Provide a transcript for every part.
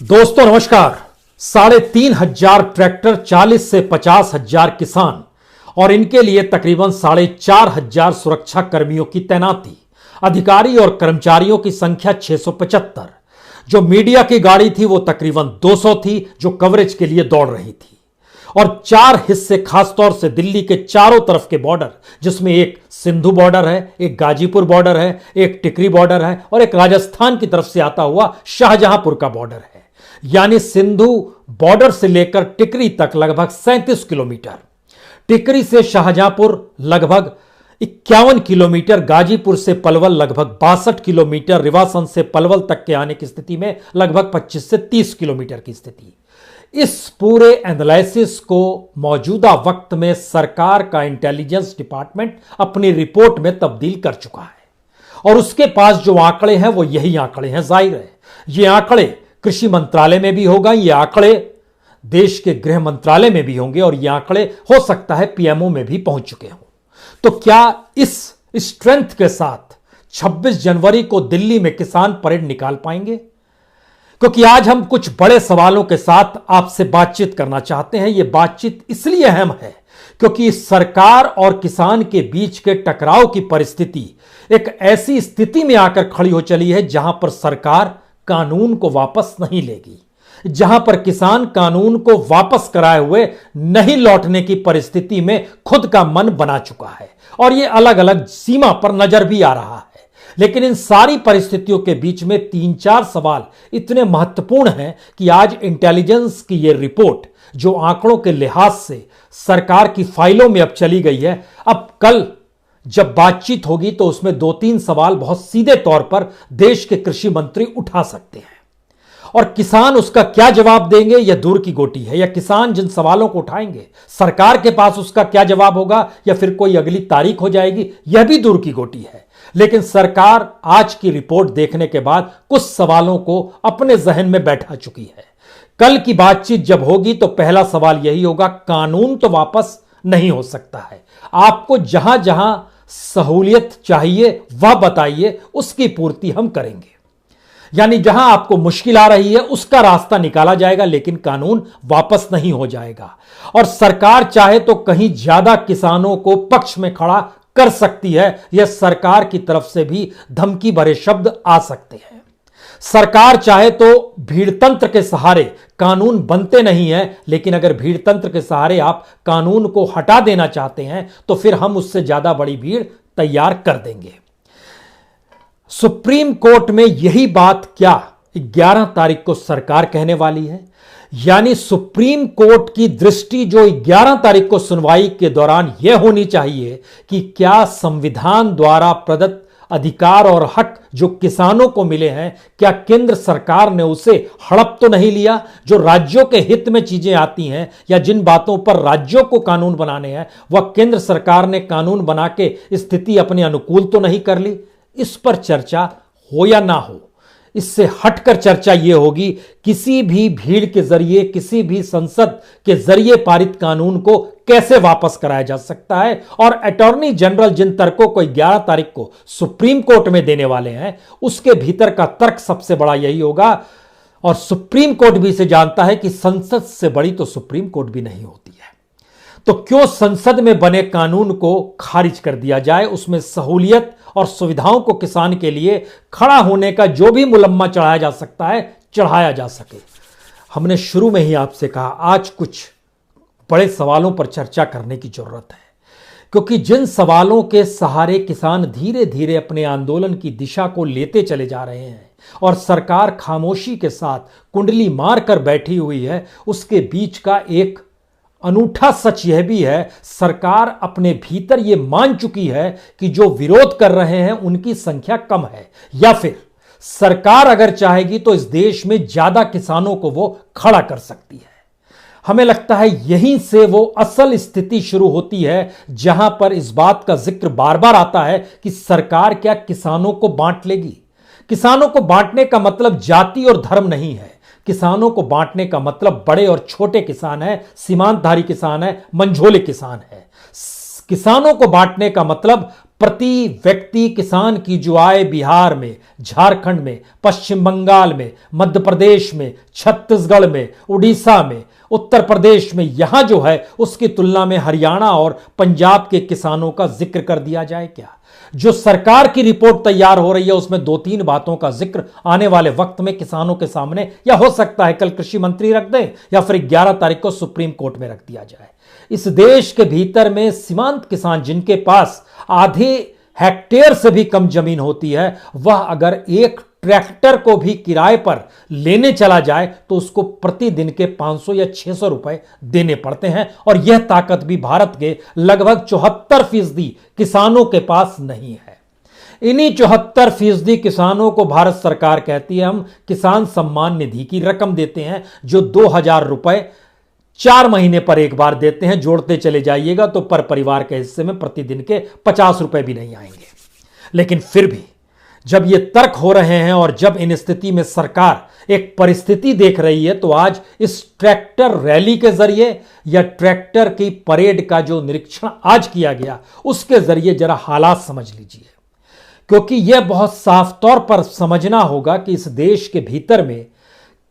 दोस्तों नमस्कार। 3,500 ट्रैक्टर, 40 से 50,000 किसान और इनके लिए तकरीबन 4,500 सुरक्षा कर्मियों की तैनाती, अधिकारी और कर्मचारियों की संख्या 675। जो मीडिया की गाड़ी थी वो तकरीबन 200 थी जो कवरेज के लिए दौड़ रही थी। और 4 हिस्से, खासतौर से दिल्ली के चारों तरफ के बॉर्डर, जिसमें एक सिंधु बॉर्डर है, एक गाजीपुर बॉर्डर है, एक टिकरी बॉर्डर है और एक राजस्थान की तरफ से आता हुआ शाहजहांपुर का बॉर्डर है। यानी सिंधु बॉर्डर से लेकर टिकरी तक लगभग 37 किलोमीटर, टिकरी से शाहजहांपुर लगभग 51 किलोमीटर, गाजीपुर से पलवल लगभग 62 किलोमीटर, रिवासन से पलवल तक के आने की स्थिति में लगभग 25 से 30 किलोमीटर की स्थिति। इस पूरे एनालिसिस को मौजूदा वक्त में सरकार का इंटेलिजेंस डिपार्टमेंट अपनी रिपोर्ट में तब्दील कर चुका है और उसके पास जो आंकड़े हैं वो यही आंकड़े हैं। जाहिर है ये आंकड़े कृषि मंत्रालय में भी होगा, ये आंकड़े देश के गृह मंत्रालय में भी होंगे और ये आंकड़े हो सकता है पीएमओ में भी पहुंच चुके हों। तो क्या इस स्ट्रेंथ के साथ 26 जनवरी को दिल्ली में किसान परेड निकाल पाएंगे? क्योंकि आज हम कुछ बड़े सवालों के साथ आपसे बातचीत करना चाहते हैं। यह बातचीत इसलिए अहम है क्योंकि सरकार और किसान के बीच के टकराव की परिस्थिति एक ऐसी स्थिति में आकर खड़ी हो चली है जहां पर सरकार कानून को वापस नहीं लेगी, जहां पर किसान कानून को वापस कराए हुए नहीं लौटने की परिस्थिति में खुद का मन बना चुका है और यह अलग अलग सीमा पर नजर भी आ रहा है। लेकिन इन सारी परिस्थितियों के बीच में 3-4 सवाल इतने महत्वपूर्ण हैं कि आज इंटेलिजेंस की यह रिपोर्ट, जो आंकड़ों के लिहाज से सरकार की फाइलों में अब चली गई है, अब कल जब बातचीत होगी तो उसमें 2-3 सवाल बहुत सीधे तौर पर देश के कृषि मंत्री उठा सकते हैं और किसान उसका क्या जवाब देंगे यह दूर की गोटी है। या किसान जिन सवालों को उठाएंगे सरकार के पास उसका क्या जवाब होगा या फिर कोई अगली तारीख हो जाएगी, यह भी दूर की गोटी है। लेकिन सरकार आज की रिपोर्ट देखने के बाद कुछ सवालों को अपने जहन में बैठा चुकी है। कल की बातचीत जब होगी तो पहला सवाल यही होगा, कानून तो वापस नहीं हो सकता है, आपको जहां जहां सहूलियत चाहिए वह बताइए, उसकी पूर्ति हम करेंगे। यानी जहां आपको मुश्किल आ रही है उसका रास्ता निकाला जाएगा, लेकिन कानून वापस नहीं हो जाएगा। और सरकार चाहे तो कहीं ज्यादा किसानों को पक्ष में खड़ा कर सकती है, यह सरकार की तरफ से भी धमकी भरे शब्द आ सकते हैं। सरकार चाहे तो भीड़तंत्र के सहारे कानून बनते नहीं हैं, लेकिन अगर भीड़तंत्र के सहारे आप कानून को हटा देना चाहते हैं तो फिर हम उससे ज्यादा बड़ी भीड़ तैयार कर देंगे। सुप्रीम कोर्ट में यही बात क्या 11 तारीख को सरकार कहने वाली है? यानी सुप्रीम कोर्ट की दृष्टि जो 11 तारीख को सुनवाई के दौरान यह होनी चाहिए कि क्या संविधान द्वारा प्रदत्त अधिकार और हक जो किसानों को मिले हैं, क्या केंद्र सरकार ने उसे हड़प तो नहीं लिया? जो राज्यों के हित में चीजें आती हैं या जिन बातों पर राज्यों को कानून बनाने हैं वह केंद्र सरकार ने कानून बना के स्थिति अपने अनुकूल तो नहीं कर ली? इस पर चर्चा हो या ना हो, इससे हटकर चर्चा यह होगी किसी भी भीड़ के जरिए, किसी भी संसद के जरिए पारित कानून को कैसे वापस कराया जा सकता है। और अटॉर्नी जनरल जिन तर्कों को 11 तारीख को सुप्रीम कोर्ट में देने वाले हैं उसके भीतर का तर्क सबसे बड़ा यही होगा। और सुप्रीम कोर्ट भी इसे जानता है कि संसद से बड़ी तो सुप्रीम कोर्ट भी नहीं होती है, तो क्यों संसद में बने कानून को खारिज कर दिया जाए, उसमें सहूलियत और सुविधाओं को किसान के लिए खड़ा होने का जो भी मुलम्मा चढ़ाया जा सकता है चढ़ाया जा सके। हमने शुरू में ही आपसे कहा आज कुछ बड़े सवालों पर चर्चा करने की जरूरत है, क्योंकि जिन सवालों के सहारे किसान धीरे धीरे अपने आंदोलन की दिशा को लेते चले जा रहे हैं और सरकार खामोशी के साथ कुंडली मार कर बैठी हुई है, उसके बीच का एक अनूठा सच यह भी है, सरकार अपने भीतर यह मान चुकी है कि जो विरोध कर रहे हैं उनकी संख्या कम है, या फिर सरकार अगर चाहेगी तो इस देश में ज्यादा किसानों को वो खड़ा कर सकती है। हमें लगता है यहीं से वो असल स्थिति शुरू होती है जहां पर इस बात का जिक्र बार बार आता है कि सरकार क्या किसानों को बांट लेगी। किसानों को बांटने का मतलब जाति और धर्म नहीं है, किसानों को बांटने का मतलब बड़े और छोटे किसान है, सीमांतधारी किसान है, मंझोले किसान है। किसानों को बांटने का मतलब प्रति व्यक्ति किसान की जो आय बिहार में, झारखंड में, पश्चिम बंगाल में, मध्य प्रदेश में, छत्तीसगढ़ में, उड़ीसा में, उत्तर प्रदेश में, यहां जो है उसकी तुलना में हरियाणा और पंजाब के किसानों का जिक्र कर दिया जाए क्या? जो सरकार की रिपोर्ट तैयार हो रही है उसमें 2-3 बातों का जिक्र आने वाले वक्त में किसानों के सामने, या हो सकता है कल कृषि मंत्री रख दें या फिर 11 तारीख को सुप्रीम कोर्ट में रख दिया जाए। इस देश के भीतर में सीमांत किसान जिनके पास आधे हेक्टेयर से भी कम जमीन होती है, वह अगर एक ट्रैक्टर को भी किराए पर लेने चला जाए तो उसको प्रतिदिन के 500 या 600 रुपए देने पड़ते हैं। और यह ताकत भी भारत के लगभग 74% किसानों के पास नहीं है। इन्हीं 74% किसानों को भारत सरकार कहती है हम किसान सम्मान निधि की रकम देते हैं, जो 2000 रुपए 4 महीने पर एक बार देते हैं। जोड़ते चले जाइएगा तो पर परिवार के हिस्से में प्रतिदिन के 50 रुपए भी नहीं आएंगे। लेकिन फिर भी जब ये तर्क हो रहे हैं और जब इन स्थिति में सरकार एक परिस्थिति देख रही है, तो आज इस ट्रैक्टर रैली के जरिए या ट्रैक्टर की परेड का जो निरीक्षण आज किया गया उसके जरिए जरा हालात समझ लीजिए, क्योंकि यह बहुत साफ तौर पर समझना होगा कि इस देश के भीतर में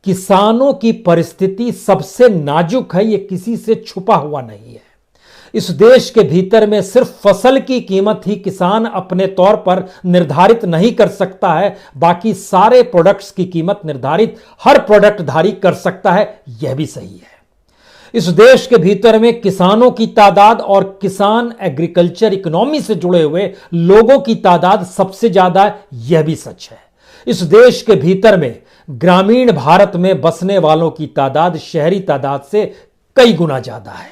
किसानों की परिस्थिति सबसे नाजुक है। यह किसी से छुपा हुआ नहीं है। इस देश के भीतर में सिर्फ फसल की कीमत ही किसान अपने तौर पर निर्धारित नहीं कर सकता है, बाकी सारे प्रोडक्ट्स की कीमत निर्धारित हर प्रोडक्ट धारी कर सकता है। यह भी सही है। इस देश के भीतर में किसानों की तादाद और किसान एग्रीकल्चर इकोनॉमी से जुड़े हुए लोगों की तादाद सबसे ज्यादा है। यह भी सच है। इस देश के भीतर में ग्रामीण भारत में बसने वालों की तादाद शहरी तादाद से कई गुना ज्यादा है।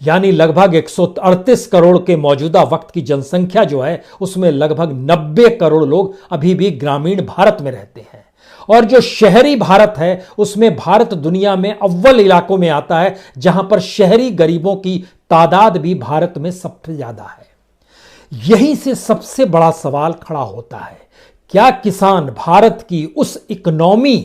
यानी लगभग 138 करोड़ के मौजूदा वक्त की जनसंख्या जो है उसमें लगभग 90 करोड़ लोग अभी भी ग्रामीण भारत में रहते हैं। और जो शहरी भारत है उसमें भारत दुनिया में अव्वल इलाकों में आता है, जहां पर शहरी गरीबों की तादाद भी भारत में सबसे ज्यादा है। यहीं से सबसे बड़ा सवाल खड़ा होता है, क्या किसान भारत की उस इकोनॉमी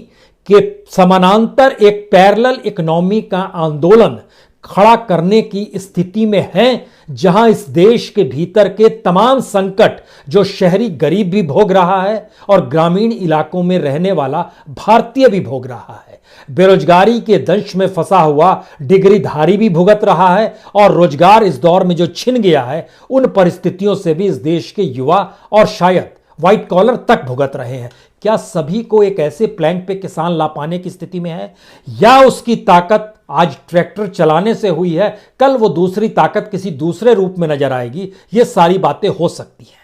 के समानांतर एक पैरेलल इकोनॉमी का आंदोलन खड़ा करने की स्थिति में है, जहां इस देश के भीतर के तमाम संकट जो शहरी गरीब भी भोग रहा है और ग्रामीण इलाकों में रहने वाला भारतीय भी भोग रहा है। बेरोजगारी के दंश में फंसा हुआ डिग्रीधारी भी भुगत रहा है और रोजगार इस दौर में जो छिन गया है उन परिस्थितियों से भी इस देश के युवा और शायद व्हाइट कॉलर तक भुगत रहे हैं। क्या सभी को एक ऐसे प्लैंक पे किसान ला पाने की स्थिति में है, या उसकी ताकत आज ट्रैक्टर चलाने से हुई है, कल वो दूसरी ताकत किसी दूसरे रूप में नजर आएगी? ये सारी बातें हो सकती हैं।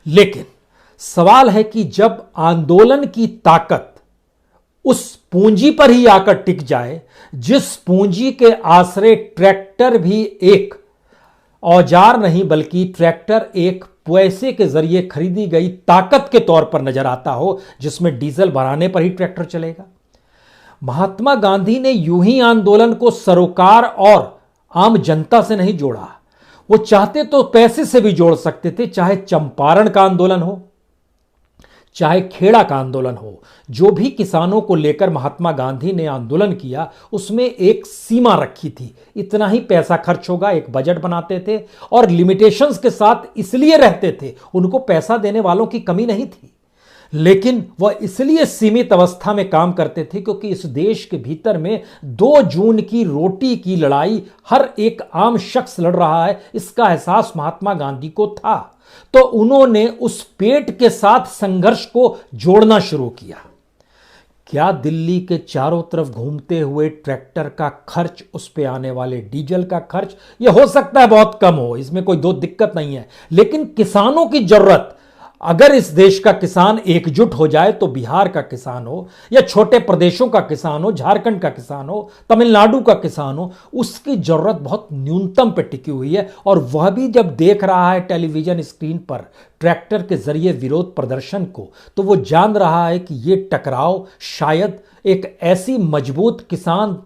लेकिन सवाल है कि जब आंदोलन की ताकत उस पूंजी पर ही आकर टिक जाए, जिस पूंजी के आश्रय ट्रैक्टर भी एक औजार नहीं बल्कि ट्रैक्टर एक पैसे के जरिए खरीदी गई ताकत के तौर पर नजर आता हो, जिसमें डीजल भराने पर ही ट्रैक्टर चलेगा। महात्मा गांधी ने यूं ही आंदोलन को सरोकार और आम जनता से नहीं जोड़ा। वो चाहते तो पैसे से भी जोड़ सकते थे, चाहे चंपारण का आंदोलन हो, चाहे खेड़ा का आंदोलन हो। जो भी किसानों को लेकर महात्मा गांधी ने आंदोलन किया उसमें एक सीमा रखी थी, इतना ही पैसा खर्च होगा, एक बजट बनाते थे और लिमिटेशंस के साथ इसलिए रहते थे। उनको पैसा देने वालों की कमी नहीं थी, लेकिन वह इसलिए सीमित अवस्था में काम करते थे क्योंकि इस देश के भीतर में 2 जून की रोटी की लड़ाई हर एक आम शख्स लड़ रहा है, इसका एहसास महात्मा गांधी को था। तो उन्होंने उस पेट के साथ संघर्ष को जोड़ना शुरू किया। क्या दिल्ली के चारों तरफ घूमते हुए ट्रैक्टर का खर्च, उस पे आने वाले डीजल का खर्च, यह हो सकता है बहुत कम हो, इसमें कोई दो दिक्कत नहीं है। लेकिन किसानों की जरूरत, अगर इस देश का किसान एकजुट हो जाए तो बिहार का किसान हो या छोटे प्रदेशों का किसान हो, झारखंड का किसान हो, तमिलनाडु का किसान हो, उसकी जरूरत बहुत न्यूनतम पे टिकी हुई है। और वह भी जब देख रहा है टेलीविजन स्क्रीन पर ट्रैक्टर के जरिए विरोध प्रदर्शन को, तो वो जान रहा है कि ये टकराव शायद एक ऐसी मजबूत किसान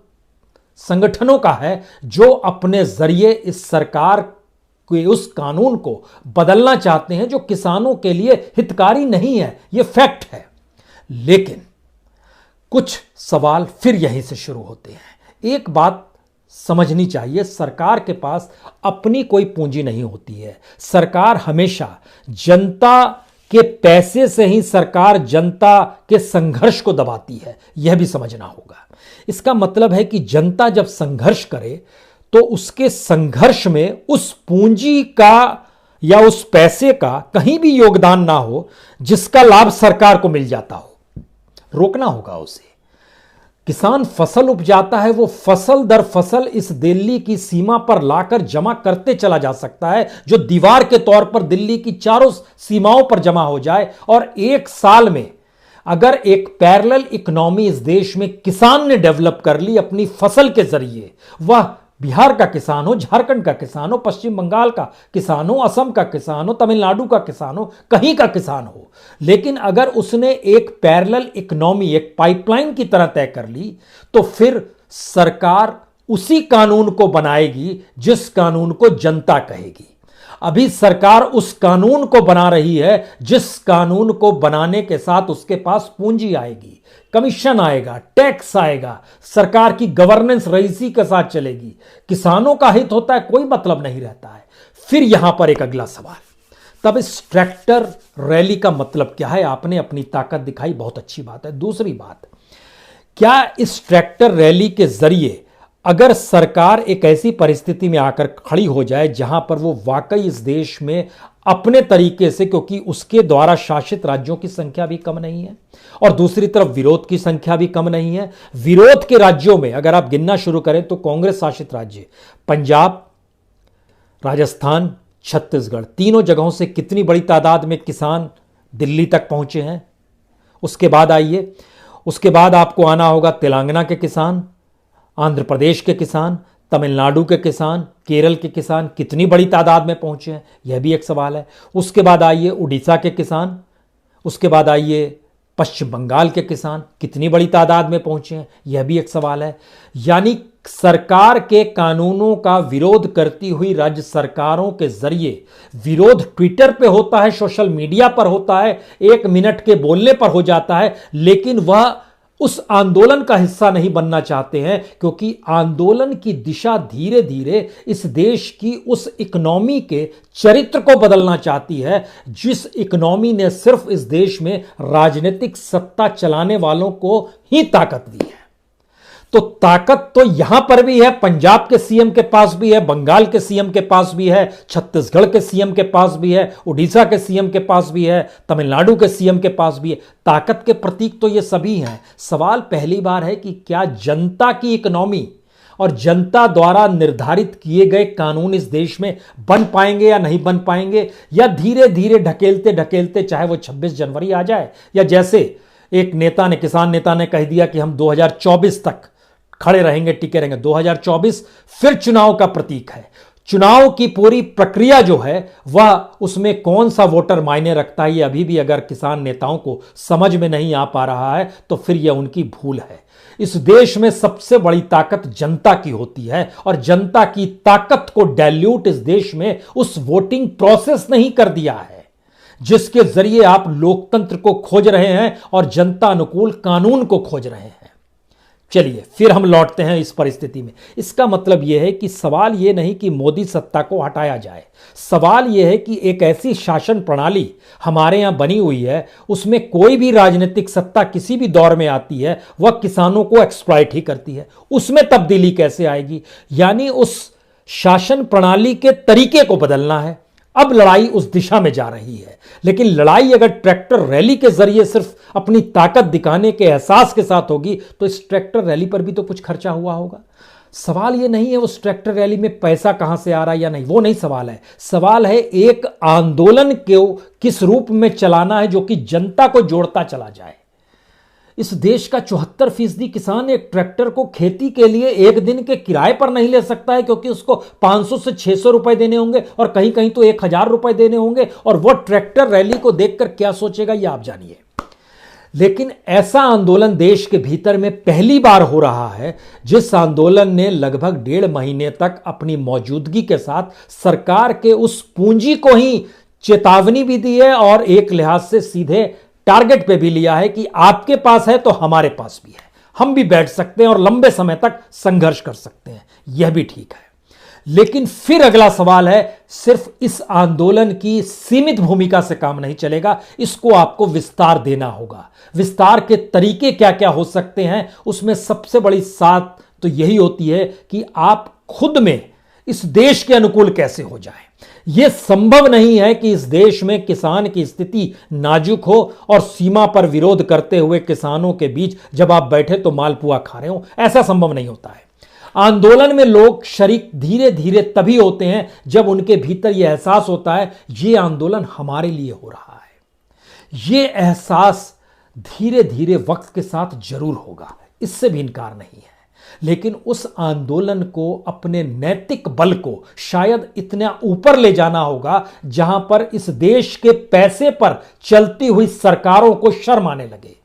संगठनों का है जो अपने जरिए इस सरकार कि उस कानून को बदलना चाहते हैं जो किसानों के लिए हितकारी नहीं है। यह फैक्ट है। लेकिन कुछ सवाल फिर यहीं से शुरू होते हैं। एक बात समझनी चाहिए। सरकार के पास अपनी कोई पूंजी नहीं होती है। सरकार हमेशा जनता के पैसे से ही सरकार जनता के संघर्ष को दबाती है, यह भी समझना होगा। इसका मतलब है कि जनता जब संघर्ष करे तो उसके संघर्ष में उस पूंजी का या उस पैसे का कहीं भी योगदान ना हो जिसका लाभ सरकार को मिल जाता हो। रोकना होगा उसे। किसान फसल उपजाता है, वो फसल दर फसल इस दिल्ली की सीमा पर लाकर जमा करते चला जा सकता है, जो दीवार के तौर पर दिल्ली की चारों सीमाओं पर जमा हो जाए। और एक साल में अगर एक पैरेलल इकोनॉमी इस देश में किसान ने डेवलप कर ली अपनी फसल के जरिए, वह बिहार का किसान हो, झारखंड का किसान हो, पश्चिम बंगाल का किसान हो, असम का किसान हो, तमिलनाडु का किसान हो, कहीं का किसान हो, लेकिन अगर उसने एक पैरेलल इकोनॉमी, एक पाइपलाइन की तरह तय कर ली, तो फिर सरकार उसी कानून को बनाएगी जिस कानून को जनता कहेगी। अभी सरकार उस कानून को बना रही है जिस कानून को बनाने के साथ उसके पास पूंजी आएगी, कमीशन आएगा, टैक्स आएगा, सरकार की गवर्नेंस रईसी के साथ चलेगी, किसानों का हित होता है, कोई मतलब नहीं रहता है। फिर यहां पर एक अगला सवाल, तब इस ट्रैक्टर रैली का मतलब क्या है? आपने अपनी ताकत दिखाई, बहुत अच्छी बात है। दूसरी बात, क्या इस ट्रैक्टर रैली के जरिए अगर सरकार एक ऐसी परिस्थिति में आकर खड़ी हो जाए जहां पर वो वाकई इस देश में अपने तरीके से, क्योंकि उसके द्वारा शासित राज्यों की संख्या भी कम नहीं है और दूसरी तरफ विरोध की संख्या भी कम नहीं है। विरोध के राज्यों में अगर आप गिनना शुरू करें तो कांग्रेस शासित राज्य पंजाब, राजस्थान, छत्तीसगढ़, तीनों जगहों से कितनी बड़ी तादाद में किसान दिल्ली तक पहुंचे हैं। उसके बाद आइए, उसके बाद आपको आना होगा तेलंगाना के किसान, आंध्र प्रदेश के किसान, तमिलनाडु के किसान, केरल के किसान कितनी बड़ी तादाद में पहुंचे हैं, यह भी एक सवाल है। उसके बाद आइए उड़ीसा के किसान, उसके बाद आइए पश्चिम बंगाल के किसान कितनी बड़ी तादाद में पहुंचे हैं, यह भी एक सवाल है। यानी सरकार के कानूनों का विरोध करती हुई राज्य सरकारों के जरिए विरोध ट्विटर पे होता है, सोशल मीडिया पर होता है, 1 मिनट के बोलने पर हो जाता है, लेकिन वह उस आंदोलन का हिस्सा नहीं बनना चाहते हैं, क्योंकि आंदोलन की दिशा धीरे धीरे इस देश की उस इकोनॉमी के चरित्र को बदलना चाहती है जिस इकोनॉमी ने सिर्फ इस देश में राजनीतिक सत्ता चलाने वालों को ही ताकत दी है। तो ताकत तो यहां पर भी है, पंजाब के सीएम के पास भी है, बंगाल के सीएम के पास भी है, छत्तीसगढ़ के सीएम के पास भी है, उड़ीसा के सीएम के पास भी है, तमिलनाडु के सीएम के पास भी है। ताकत के प्रतीक तो ये सभी हैं। सवाल पहली बार है कि क्या जनता की इकोनॉमी और जनता द्वारा निर्धारित किए गए कानून इस देश में बन पाएंगे या नहीं बन पाएंगे, या धीरे धीरे ढकेलते ढकेलते चाहे वो 26 जनवरी आ जाए, या जैसे एक नेता ने, किसान नेता ने कह दिया कि हम 2024 तक खड़े रहेंगे, टिके रहेंगे। 2024 फिर चुनाव का प्रतीक है। चुनाव की पूरी प्रक्रिया जो है वह, उसमें कौन सा वोटर मायने रखता है, ये अभी भी अगर किसान नेताओं को समझ में नहीं आ पा रहा है तो फिर यह उनकी भूल है। इस देश में सबसे बड़ी ताकत जनता की होती है और जनता की ताकत को डाइल्यूट इस देश में उस वोटिंग प्रोसेस ने ही कर दिया है जिसके जरिए आप लोकतंत्र को खोज रहे हैं और जनता अनुकूल कानून को खोज रहे हैं। चलिए फिर हम लौटते हैं इस परिस्थिति में। इसका मतलब यह है कि सवाल यह नहीं कि मोदी सत्ता को हटाया जाए, सवाल यह है कि एक ऐसी शासन प्रणाली हमारे यहां बनी हुई है, उसमें कोई भी राजनीतिक सत्ता किसी भी दौर में आती है वह किसानों को एक्सप्लॉइट ही करती है। उसमें तब्दीली कैसे आएगी? यानी उस शासन प्रणाली के तरीके को बदलना है। अब लड़ाई उस दिशा में जा रही है, लेकिन लड़ाई अगर ट्रैक्टर रैली के जरिए सिर्फ अपनी ताकत दिखाने के एहसास के साथ होगी तो इस ट्रैक्टर रैली पर भी तो कुछ खर्चा हुआ होगा। सवाल यह नहीं है उस ट्रैक्टर रैली में पैसा कहां से आ रहा है या नहीं, वो नहीं सवाल है। सवाल है एक आंदोलन को किस रूप में चलाना है जो कि जनता को जोड़ता चला जाए। इस देश का 74% किसान एक ट्रैक्टर को खेती के लिए एक दिन के किराए पर नहीं ले सकता है, क्योंकि उसको 500 से 600 रुपए देने होंगे और कहीं कहीं तो 1000 रुपए देने होंगे, और वह ट्रैक्टर रैली को देखकर क्या सोचेगा ये आप जानिए। लेकिन ऐसा आंदोलन देश के भीतर में पहली बार हो रहा है जिस आंदोलन ने लगभग 1.5 महीने तक अपनी मौजूदगी के साथ सरकार के उस पूंजी को ही चेतावनी भी दी है और एक लिहाज से सीधे टारगेट पे भी लिया है कि आपके पास है तो हमारे पास भी है, हम भी बैठ सकते हैं और लंबे समय तक संघर्ष कर सकते हैं, यह भी ठीक है। लेकिन फिर अगला सवाल है, सिर्फ इस आंदोलन की सीमित भूमिका से काम नहीं चलेगा, इसको आपको विस्तार देना होगा। विस्तार के तरीके क्या क्या हो सकते हैं, उसमें सबसे बड़ी बात तो यही होती है कि आप खुद में इस देश के अनुकूल कैसे हो जाए। यह संभव नहीं है कि इस देश में किसान की स्थिति नाजुक हो और सीमा पर विरोध करते हुए किसानों के बीच जब आप बैठे तो मालपुआ खा रहे हो, ऐसा संभव नहीं होता है। आंदोलन में लोग शरीक धीरे धीरे तभी होते हैं जब उनके भीतर यह एहसास होता है यह आंदोलन हमारे लिए हो रहा है। यह एहसास धीरे धीरे वक्त के साथ जरूर होगा, इससे भी इनकार नहीं है। लेकिन उस आंदोलन को, अपने नैतिक बल को शायद इतना ऊपर ले जाना होगा जहां पर इस देश के पैसे पर चलती हुई सरकारों को शर्म आने लगे।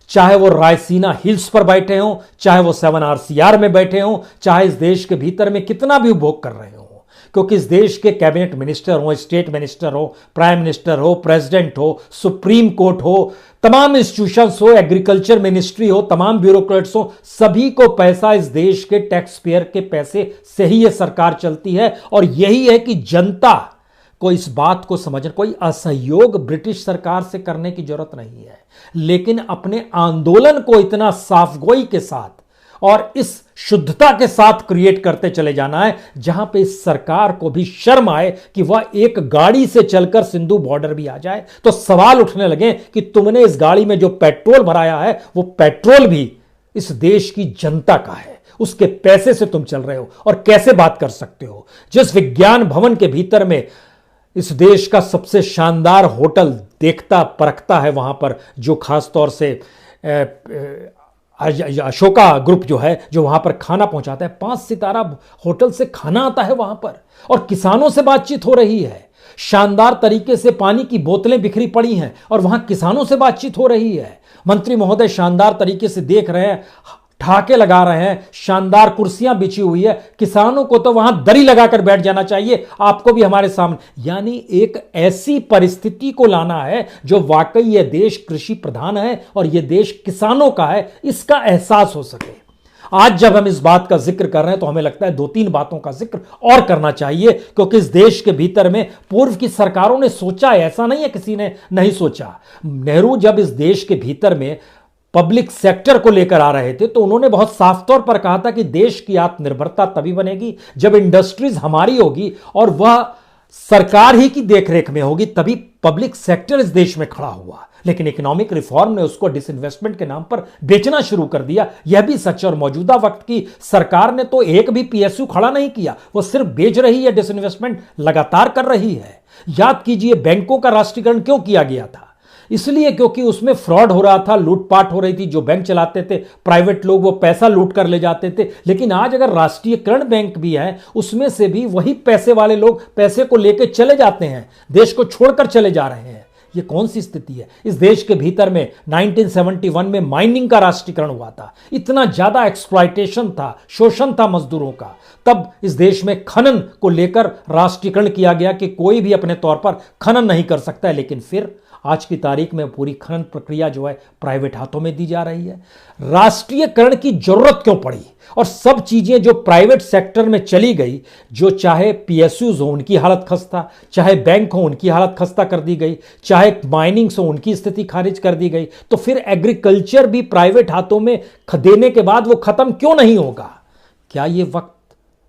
चाहे वो रायसीना हिल्स पर बैठे हों, चाहे वो 7 RCR में बैठे हों, चाहे इस देश के भीतर में कितना भी उपभोग कर रहे हों, क्योंकि इस देश के कैबिनेट मिनिस्टर हो, स्टेट मिनिस्टर हो, प्राइम मिनिस्टर हो, प्रेसिडेंट हो, सुप्रीम कोर्ट हो, तमाम इंस्टीट्यूशंस हो, एग्रीकल्चर मिनिस्ट्री हो, तमाम ब्यूरोक्रेट्स हो, सभी को पैसा इस देश के टैक्स पेयर के पैसे से ही यह सरकार चलती है। और यही है कि जनता को इस बात को समझना, कोई असहयोग ब्रिटिश सरकार से करने की जरूरत नहीं है, लेकिन अपने आंदोलन को इतना साफगोई के साथ और इस शुद्धता के साथ क्रिएट करते चले जाना है जहां पे इस सरकार को भी शर्म आए कि वह एक गाड़ी से चलकर सिंधु बॉर्डर भी आ जाए तो सवाल उठने लगे कि तुमने इस गाड़ी में जो पेट्रोल भराया है वो पेट्रोल भी इस देश की जनता का है, उसके पैसे से तुम चल रहे हो और कैसे बात कर सकते हो। जिस विज्ञान भवन के भीतर में इस देश का सबसे शानदार होटल देखता परखता है, वहां पर जो खासतौर से अशोका ग्रुप जो है, जो वहां पर खाना पहुंचाता है, 5 सितारा होटल से खाना आता है वहां पर और किसानों से बातचीत हो रही है। शानदार तरीके से पानी की बोतलें बिखरी पड़ी हैं और वहां किसानों से बातचीत हो रही है। मंत्री महोदय शानदार तरीके से देख रहे हैं, ठहाके लगा रहे हैं, शानदार कुर्सियां बिछी हुई है। किसानों को तो वहां दरी लगाकर बैठ जाना चाहिए, आपको भी हमारे सामने। यानी एक ऐसी परिस्थिति को लाना है जो वाकई यह देश कृषि प्रधान है और यह देश किसानों का है, इसका एहसास हो सके। आज जब हम इस बात का जिक्र कर रहे हैं तो हमें लगता है 2-3 बातों का जिक्र और करना चाहिए, क्योंकि इस देश के भीतर में पूर्व की सरकारों ने सोचा है, ऐसा नहीं है किसी ने नहीं सोचा। नेहरू जब इस देश के भीतर में पब्लिक सेक्टर को लेकर आ रहे थे तो उन्होंने बहुत साफ तौर पर कहा था कि देश की आत्मनिर्भरता तभी बनेगी जब इंडस्ट्रीज हमारी होगी और वह सरकार ही की देखरेख में होगी, तभी पब्लिक सेक्टर इस देश में खड़ा हुआ। लेकिन इकोनॉमिक रिफॉर्म ने उसको डिसइन्वेस्टमेंट के नाम पर बेचना शुरू कर दिया, यह भी सच। और मौजूदा वक्त की सरकार ने तो एक भी PSU खड़ा नहीं किया, वो सिर्फ बेच रही है, डिसइन्वेस्टमेंट लगातार कर रही है। याद कीजिए बैंकों का राष्ट्रीयकरण क्यों किया गया था? इसलिए क्योंकि उसमें फ्रॉड हो रहा था, लूटपाट हो रही थी। जो बैंक चलाते थे प्राइवेट लोग, वो पैसा लूट कर ले जाते थे। लेकिन आज अगर राष्ट्रीयकरण बैंक भी है, उसमें से भी वही पैसे वाले लोग पैसे को लेकर चले जाते हैं, देश को छोड़कर चले जा रहे हैं। ये कौन सी स्थिति है? इस देश के भीतर में 1971 में माइनिंग का राष्ट्रीयकरण हुआ था, इतना ज्यादा एक्सप्लॉयटेशन था, शोषण था मजदूरों का। तब इस देश में खनन को लेकर राष्ट्रीयकरण किया गया कि कोई भी अपने तौर पर खनन नहीं कर सकता है। लेकिन फिर आज की तारीख में पूरी खनन प्रक्रिया जो है प्राइवेट हाथों में दी जा रही है। राष्ट्रीयकरण की जरूरत क्यों पड़ी? और सब चीजें जो प्राइवेट सेक्टर में चली गई, जो चाहे PSUs हो उनकी हालत खस्ता, चाहे बैंक हो उनकी हालत खस्ता कर दी गई, चाहे माइनिंग्स हो उनकी स्थिति खारिज कर दी गई, तो फिर एग्रीकल्चर भी प्राइवेट हाथों में देने के बाद वो खत्म क्यों नहीं होगा? क्या ये वक्त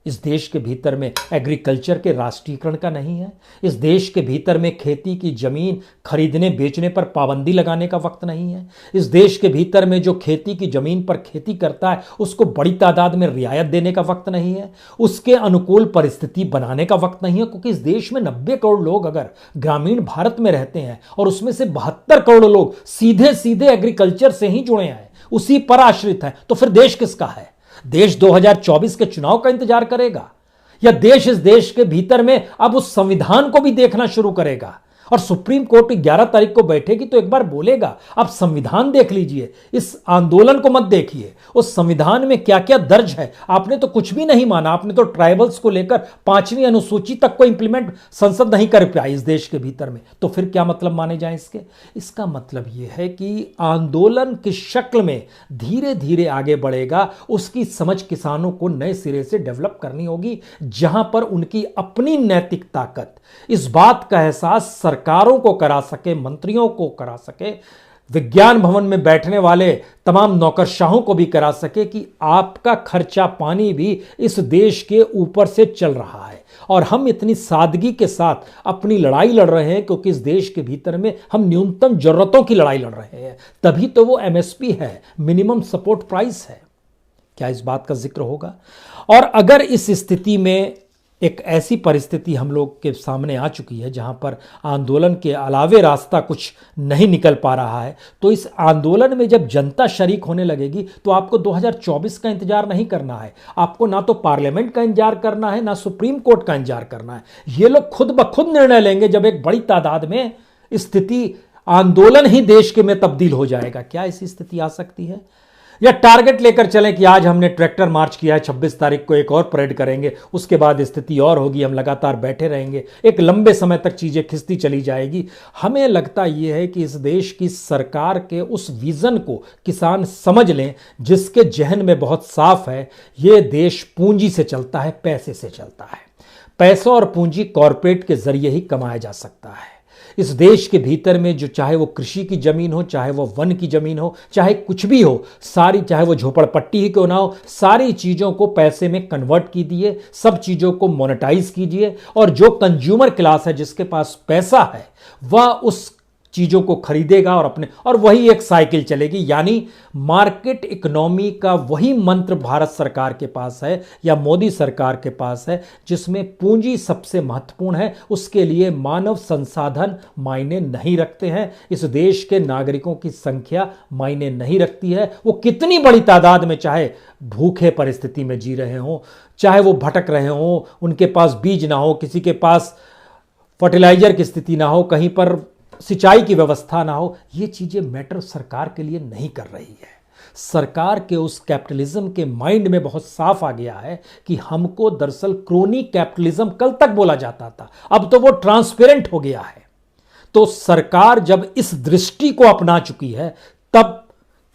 इस देश के भीतर में एग्रीकल्चर के राष्ट्रीयकरण का नहीं है? इस देश के भीतर में खेती की जमीन खरीदने बेचने पर पाबंदी लगाने का वक्त नहीं है? इस देश के भीतर में जो खेती की जमीन पर खेती करता है उसको बड़ी तादाद में रियायत देने का वक्त नहीं है? उसके अनुकूल परिस्थिति बनाने का वक्त नहीं है? क्योंकि इस देश में 90 करोड़ लोग अगर ग्रामीण भारत में रहते हैं और उसमें से 72 करोड़ लोग सीधे सीधे एग्रीकल्चर से ही जुड़े हैं, उसी पर आश्रित हैं, तो फिर देश किसका है? देश 2024 के चुनाव का इंतजार करेगा या देश इस देश के भीतर में अब उस संविधान को भी देखना शुरू करेगा और सुप्रीम कोर्ट 11 तारीख को बैठेगी तो एक बार बोलेगा। आप संविधान देख लीजिए, इस आंदोलन को मत देखिए, उस संविधान में क्या क्या दर्ज है। आपने तो कुछ भी नहीं माना, आपने तो ट्राइबल्स को लेकर 5वीं अनुसूची तक को इंप्लीमेंट संसद नहीं कर पाई इस देश के भीतर में, तो फिर क्या मतलब माने जाए इसके। इसका मतलब यह है कि आंदोलन की शक्ल में धीरे धीरे आगे बढ़ेगा, उसकी समझ किसानों को नए सिरे से डेवलप करनी होगी, जहां पर उनकी अपनी नैतिक ताकत, इस बात का एहसास सरकारों को करा सके, मंत्रियों को करा सके, विज्ञान भवन में बैठने वाले तमाम नौकरशाहों को भी करा सके कि आपका खर्चा पानी भी इस देश के ऊपर से चल रहा है और हम इतनी सादगी के साथ अपनी लड़ाई लड़ रहे हैं क्योंकि इस देश के भीतर में हम न्यूनतम जरूरतों की लड़ाई लड़ रहे हैं। तभी तो वो एमएसपी है, मिनिमम सपोर्ट प्राइस है। क्या इस बात का जिक्र होगा? और अगर इस स्थिति में एक ऐसी परिस्थिति हम लोग के सामने आ चुकी है जहां पर आंदोलन के अलावे रास्ता कुछ नहीं निकल पा रहा है, तो इस आंदोलन में जब जनता शरीक होने लगेगी तो आपको 2024 का इंतजार नहीं करना है। आपको ना तो पार्लियामेंट का इंतजार करना है, ना सुप्रीम कोर्ट का इंतजार करना है। ये लोग खुद ब खुद निर्णय लेंगे जब एक बड़ी तादाद में स्थिति, आंदोलन ही देश के में तब्दील हो जाएगा। क्या ऐसी स्थिति आ सकती है? या टारगेट लेकर चलें कि आज हमने ट्रैक्टर मार्च किया है, 26 तारीख को एक और परेड करेंगे, उसके बाद स्थिति और होगी, हम लगातार बैठे रहेंगे, एक लंबे समय तक चीजें खिंचती चली जाएगी। हमें लगता यह है कि इस देश की सरकार के उस विजन को किसान समझ लें जिसके जहन में बहुत साफ है, यह देश पूंजी से चलता है, पैसे से चलता है। पैसा और पूंजी कॉरपोरेट के जरिए ही कमाया जा सकता है। इस देश के भीतर में जो, चाहे वो कृषि की जमीन हो, चाहे वो वन की जमीन हो, चाहे कुछ भी हो, सारी, चाहे वो झोपड़पट्टी ही क्यों ना हो, सारी चीजों को पैसे में कन्वर्ट कीजिए, सब चीजों को मोनेटाइज कीजिए और जो कंज्यूमर क्लास है, जिसके पास पैसा है, वह उस चीजों को खरीदेगा और वही एक साइकिल चलेगी। यानी मार्केट इकोनॉमी का वही मंत्र भारत सरकार के पास है या मोदी सरकार के पास है, जिसमें पूंजी सबसे महत्वपूर्ण है। उसके लिए मानव संसाधन मायने नहीं रखते हैं, इस देश के नागरिकों की संख्या मायने नहीं रखती है। वो कितनी बड़ी तादाद में, चाहे भूखे परिस्थिति में जी रहे हों, चाहे वो भटक रहे हों, उनके पास बीज ना हो, किसी के पास फर्टिलाइजर की स्थिति ना हो, कहीं पर सिंचाई की व्यवस्था ना हो, ये चीजें मैटर सरकार के लिए नहीं कर रही है। सरकार के उस कैपिटलिज्म के माइंड में बहुत साफ आ गया है कि हमको दरअसल क्रोनी कैपिटलिज्म कल तक बोला जाता था, अब तो वो ट्रांसपेरेंट हो गया है। तो सरकार जब इस दृष्टि को अपना चुकी है, तब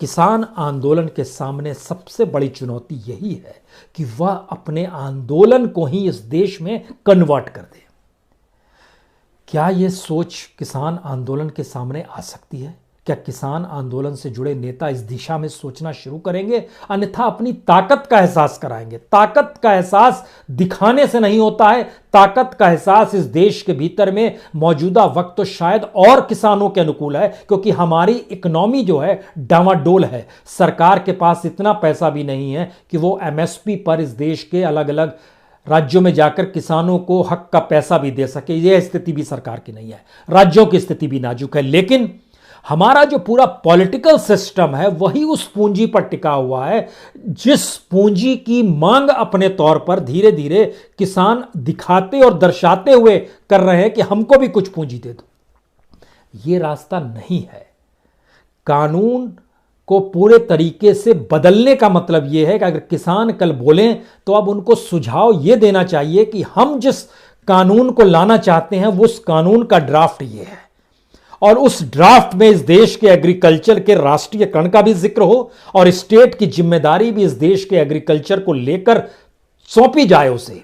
किसान आंदोलन के सामने सबसे बड़ी चुनौती यही है कि वह अपने आंदोलन को ही इस देश में कन्वर्ट कर दे। क्या यह सोच किसान आंदोलन के सामने आ सकती है? क्या किसान आंदोलन से जुड़े नेता इस दिशा में सोचना शुरू करेंगे? अन्यथा अपनी ताकत का एहसास कराएंगे। ताकत का एहसास दिखाने से नहीं होता है, ताकत का एहसास इस देश के भीतर में मौजूदा वक्त तो शायद और किसानों के अनुकूल है, क्योंकि हमारी इकोनॉमी जो है डामाडोल है। सरकार के पास इतना पैसा भी नहीं है कि वो एमएसपी पर इस देश के अलग अलग राज्यों में जाकर किसानों को हक का पैसा भी दे सके। यह स्थिति भी सरकार की नहीं है, राज्यों की स्थिति भी नाजुक है। लेकिन हमारा जो पूरा पॉलिटिकल सिस्टम है वही उस पूंजी पर टिका हुआ है, जिस पूंजी की मांग अपने तौर पर धीरे धीरे किसान दिखाते और दर्शाते हुए कर रहे हैं कि हमको भी कुछ पूंजी दे दो। यह रास्ता नहीं है। कानून को पूरे तरीके से बदलने का मतलब यह है कि अगर किसान कल बोलें तो अब उनको सुझाव यह देना चाहिए कि हम जिस कानून को लाना चाहते हैं वो उस कानून का ड्राफ्ट ये है, और उस ड्राफ्ट में इस देश के एग्रीकल्चर के राष्ट्रीयकरण का भी जिक्र हो और स्टेट की जिम्मेदारी भी इस देश के एग्रीकल्चर को लेकर सौंपी जाए उसे,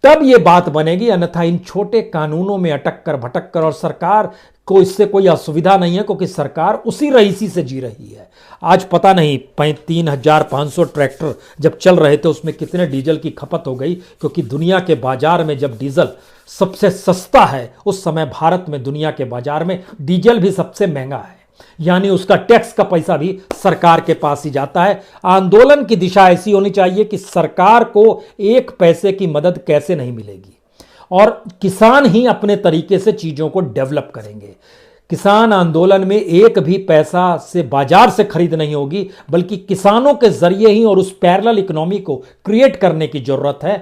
तब यह बात बनेगी। अन्यथा इन छोटे कानूनों में अटक कर भटक कर, और सरकार को इससे कोई असुविधा नहीं है क्योंकि सरकार उसी रईसी से जी रही है। आज पता नहीं 3,500 ट्रैक्टर जब चल रहे थे उसमें कितने डीजल की खपत हो गई, क्योंकि दुनिया के बाजार में जब डीजल सबसे सस्ता है उस समय भारत में दुनिया के बाजार में डीजल भी सबसे महंगा है, यानी उसका टैक्स का पैसा भी सरकार के पास ही जाता है। आंदोलन की दिशा ऐसी होनी चाहिए कि सरकार को एक पैसे की मदद कैसे नहीं मिलेगी और किसान ही अपने तरीके से चीजों को डेवलप करेंगे। किसान आंदोलन में एक भी पैसा से बाजार से खरीद नहीं होगी, बल्कि किसानों के जरिए ही और उस पैरेलल इकोनॉमी को क्रिएट करने की जरूरत है।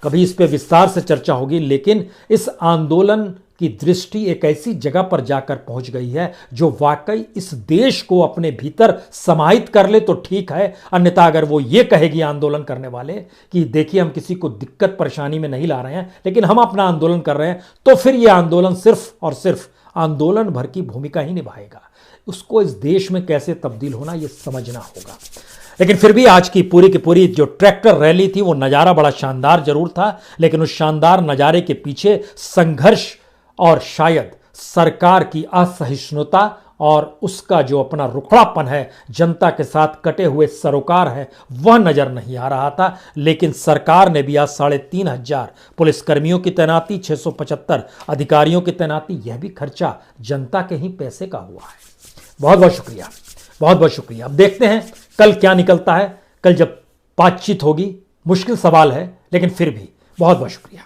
कभी इस पे विस्तार से चर्चा होगी, लेकिन इस आंदोलन की दृष्टि एक ऐसी जगह पर जाकर पहुंच गई है जो वाकई इस देश को अपने भीतर समाहित कर ले तो ठीक है, अन्यथा अगर वो ये कहेगी आंदोलन करने वाले कि देखिए हम किसी को दिक्कत परेशानी में नहीं ला रहे हैं लेकिन हम अपना आंदोलन कर रहे हैं, तो फिर ये आंदोलन सिर्फ और सिर्फ आंदोलन भर की भूमिका ही निभाएगा। उसको इस देश में कैसे तब्दील होना ये समझना होगा। लेकिन फिर भी आज की पूरी जो ट्रैक्टर रैली थी वो नज़ारा बड़ा शानदार जरूर था, लेकिन उस शानदार नज़ारे के पीछे संघर्ष और शायद सरकार की असहिष्णुता और उसका जो अपना रुखड़ापन है, जनता के साथ कटे हुए सरोकार है, वह नजर नहीं आ रहा था। लेकिन सरकार ने भी आज 3,500 पुलिसकर्मियों की तैनाती, 675 अधिकारियों की तैनाती, यह भी खर्चा जनता के ही पैसे का हुआ है। बहुत बहुत शुक्रिया, बहुत बहुत शुक्रिया। अब देखते हैं कल क्या निकलता है। कल जब बातचीत होगी, मुश्किल सवाल है लेकिन फिर भी बहुत बहुत शुक्रिया।